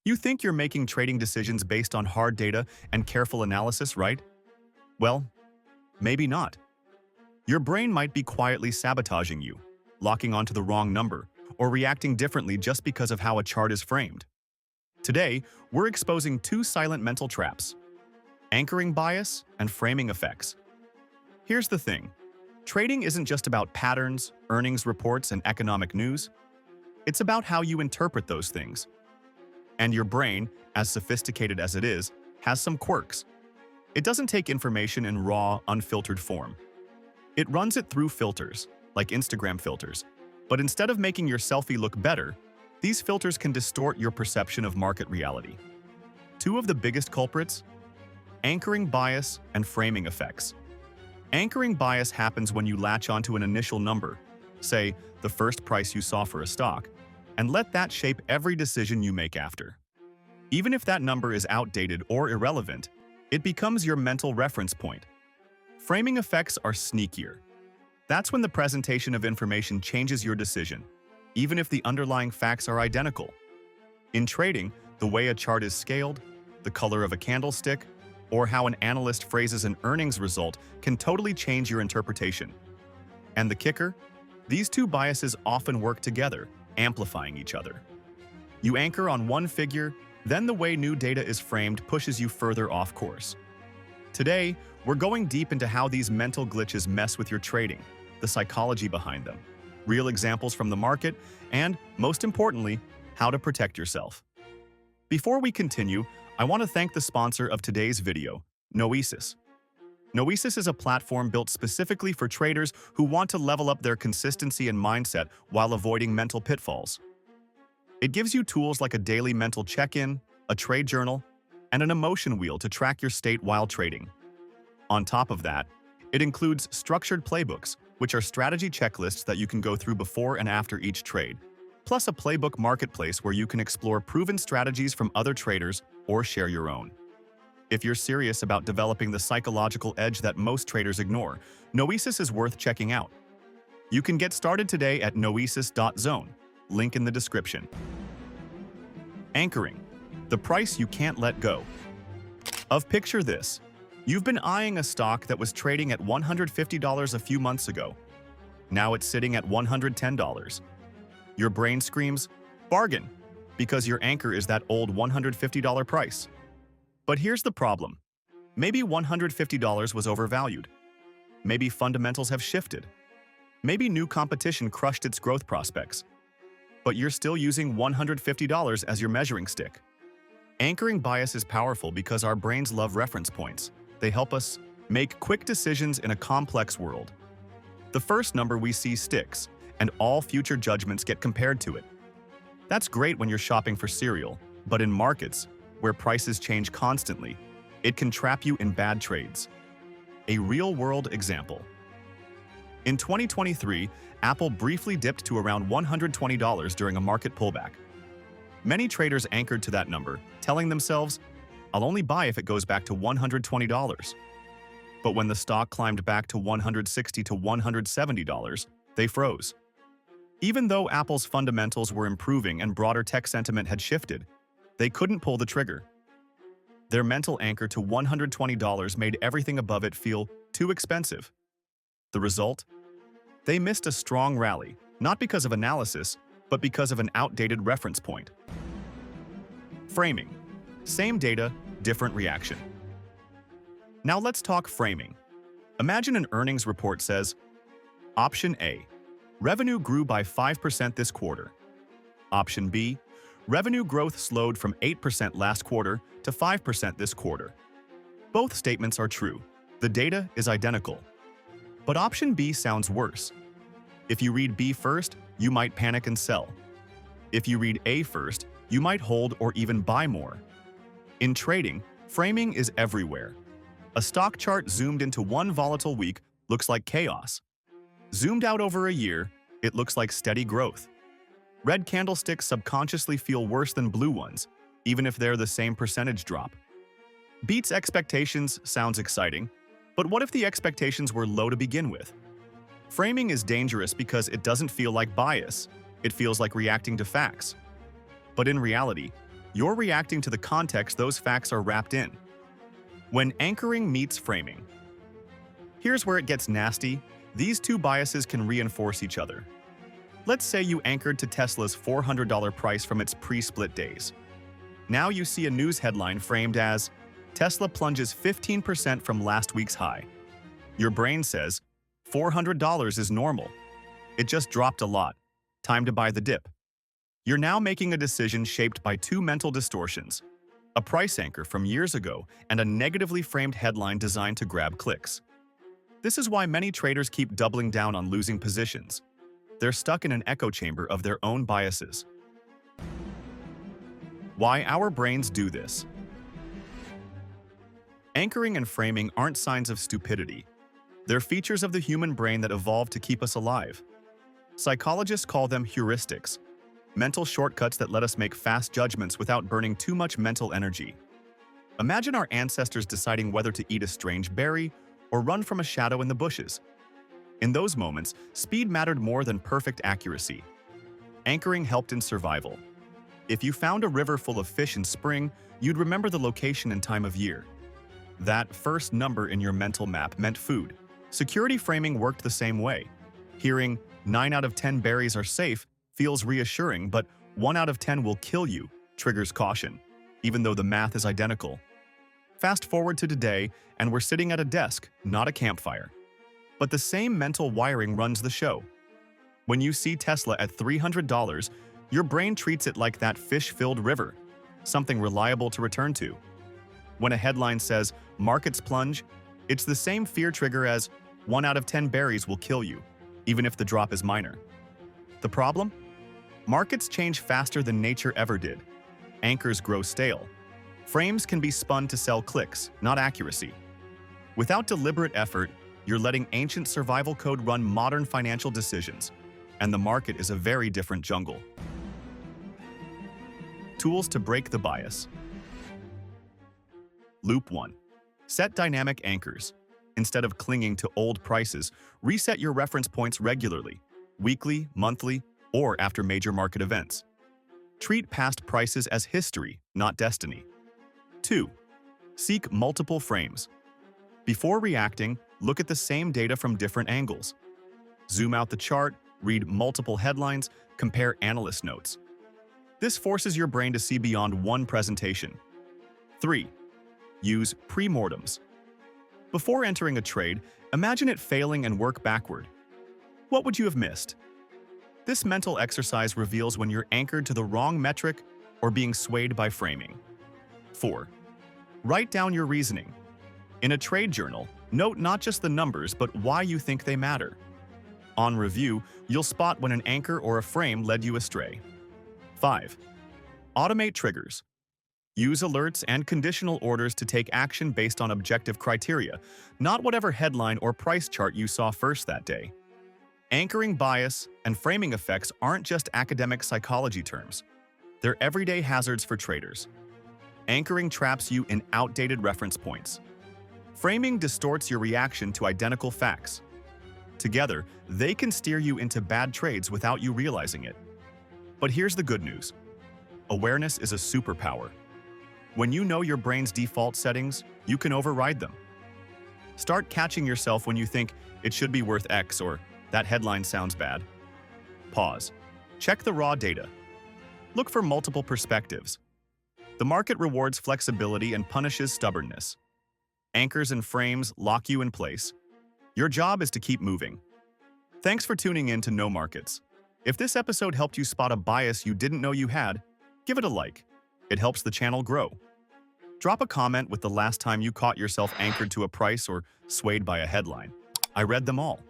You think you're making trading decisions based on hard data and careful analysis, right? Well, maybe not. Your brain might be quietly sabotaging you, locking onto the wrong number, or reacting differently just because of how a chart is framed. Today, we're exposing two silent mental traps: anchoring bias and framing effects. Here's the thing. Trading isn't just about patterns, earnings reports, and economic news. It's about how you interpret those things. And your brain, as sophisticated as it is, has some quirks. It doesn't take information in raw, unfiltered form. It runs it through filters, like Instagram filters. But instead of making your selfie look better, these filters can distort your perception of market reality. Two of the biggest culprits: anchoring bias and framing effects. Anchoring bias happens when you latch onto an initial number, say the first price you saw for a stock, and let that shape every decision you make after. Even if that number is outdated or irrelevant, it becomes your mental reference point. Framing effects are sneakier. That's when the presentation of information changes your decision, even if the underlying facts are identical. In trading, the way a chart is scaled, the color of a candlestick, or how an analyst phrases an earnings result can totally change your interpretation. And the kicker? These two biases often work together, amplifying each other. You anchor on one figure, then the way new data is framed pushes you further off course. Today, we're going deep into how these mental glitches mess with your trading, the psychology behind them, real examples from the market, and, most importantly, how to protect yourself. Before we continue, I want to thank the sponsor of today's video, Noesis. Noesis is a platform built specifically for traders who want to level up their consistency and mindset while avoiding mental pitfalls. It gives you tools like a daily mental check-in, a trade journal, and an emotion wheel to track your state while trading. On top of that, it includes structured playbooks, which are strategy checklists that you can go through before and after each trade, plus a playbook marketplace where you can explore proven strategies from other traders or share your own. If you're serious about developing the psychological edge that most traders ignore, Noesis is worth checking out. You can get started today at noesis.zone, link in the description. Anchoring, the price you can't let go. Picture this. You've been eyeing a stock that was trading at $150 a few months ago. Now it's sitting at $110. Your brain screams, bargain, because your anchor is that old $150 price. But here's the problem. Maybe $150 was overvalued. Maybe fundamentals have shifted. Maybe new competition crushed its growth prospects. But you're still using $150 as your measuring stick. Anchoring bias is powerful because our brains love reference points. They help us make quick decisions in a complex world. The first number we see sticks, and all future judgments get compared to it. That's great when you're shopping for cereal, but in markets, where prices change constantly, it can trap you in bad trades. A real-world example. In 2023, Apple briefly dipped to around $120 during a market pullback. Many traders anchored to that number, telling themselves, "I'll only buy if it goes back to $120. But when the stock climbed back to $160 to $170, they froze. Even though Apple's fundamentals were improving and broader tech sentiment had shifted, they couldn't pull the trigger. Their mental anchor to $120 made everything above it feel too expensive. The result? They missed a strong rally, not because of analysis, but because of an outdated reference point. Framing. Same data, different reaction. Now let's talk framing. Imagine an earnings report says, Option A, revenue grew by 5% this quarter. Option B, revenue growth slowed from 8% last quarter to 5% this quarter. Both statements are true. The data is identical. But option B sounds worse. If you read B first, you might panic and sell. If you read A first, you might hold or even buy more. In trading, framing is everywhere. A stock chart zoomed into one volatile week looks like chaos. Zoomed out over a year, it looks like steady growth. Red candlesticks subconsciously feel worse than blue ones, even if they're the same percentage drop. Beats expectations sounds exciting, but what if the expectations were low to begin with? Framing is dangerous because it doesn't feel like bias, it feels like reacting to facts. But in reality, You're reacting to the context those facts are wrapped in. When anchoring meets framing. Here's where it gets nasty. These two biases can reinforce each other. Let's say you anchored to Tesla's $400 price from its pre-split days. Now you see a news headline framed as, "Tesla plunges 15% from last week's high." Your brain says, $400 is normal. It just dropped a lot. Time to buy the dip. You're now making a decision shaped by two mental distortions: a price anchor from years ago and a negatively framed headline designed to grab clicks. This is why many traders keep doubling down on losing positions. They're stuck in an echo chamber of their own biases. Why our brains do this. Anchoring and framing aren't signs of stupidity. They're features of the human brain that evolved to keep us alive. Psychologists call them heuristics, mental shortcuts that let us make fast judgments without burning too much mental energy. Imagine our ancestors deciding whether to eat a strange berry or run from a shadow in the bushes. In those moments, speed mattered more than perfect accuracy. Anchoring helped in survival. If you found a river full of fish in spring, you'd remember the location and time of year. That first number in your mental map meant food. Security framing worked the same way. Hearing 9 out of 10 berries are safe feels reassuring, but 1 out of 10 will kill you triggers caution, even though the math is identical. Fast forward to today, and we're sitting at a desk, not a campfire. But the same mental wiring runs the show. When you see Tesla at $300, your brain treats it like that fish-filled river, something reliable to return to. When a headline says, "Markets plunge," it's the same fear trigger as 1 out of 10 berries will kill you, even if the drop is minor. The problem? Markets change faster than nature ever did. Anchors grow stale. Frames can be spun to sell clicks, not accuracy. Without deliberate effort, you're letting ancient survival code run modern financial decisions, and the market is a very different jungle. Tools to break the bias. Loop 1. Set dynamic anchors. Instead of clinging to old prices, reset your reference points regularly, weekly, monthly, or after major market events. Treat past prices as history, not destiny. 2. Seek multiple frames. Before reacting, look at the same data from different angles. Zoom out the chart, read multiple headlines, compare analyst notes. This forces your brain to see beyond one presentation. 3. Use pre-mortems. Before entering a trade, imagine it failing and work backward. What would you have missed? This mental exercise reveals when you're anchored to the wrong metric or being swayed by framing. 4. Write down your reasoning. In a trade journal, note not just the numbers, but why you think they matter. On review, you'll spot when an anchor or a frame led you astray. 5. Automate triggers. Use alerts and conditional orders to take action based on objective criteria, not whatever headline or price chart you saw first that day. Anchoring bias and framing effects aren't just academic psychology terms. They're everyday hazards for traders. Anchoring traps you in outdated reference points. Framing distorts your reaction to identical facts. Together, they can steer you into bad trades without you realizing it. But here's the good news. Awareness is a superpower. When you know your brain's default settings, you can override them. Start catching yourself when you think it should be worth X or that headline sounds bad. Pause. Check the raw data. Look for multiple perspectives. The market rewards flexibility and punishes stubbornness. Anchors and frames lock you in place. Your job is to keep moving. Thanks for tuning in to No Markets. If this episode helped you spot a bias you didn't know you had, give it a like. It helps the channel grow. Drop a comment with the last time you caught yourself anchored to a price or swayed by a headline. I read them all.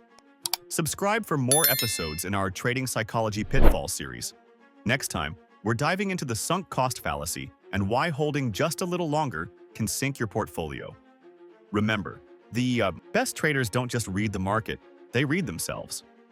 Subscribe for more episodes in our Trading Psychology Pitfalls Series. Next time, we're diving into the sunk cost fallacy and why holding just a little longer can sink your portfolio. Remember, the best traders don't just read the market, they read themselves.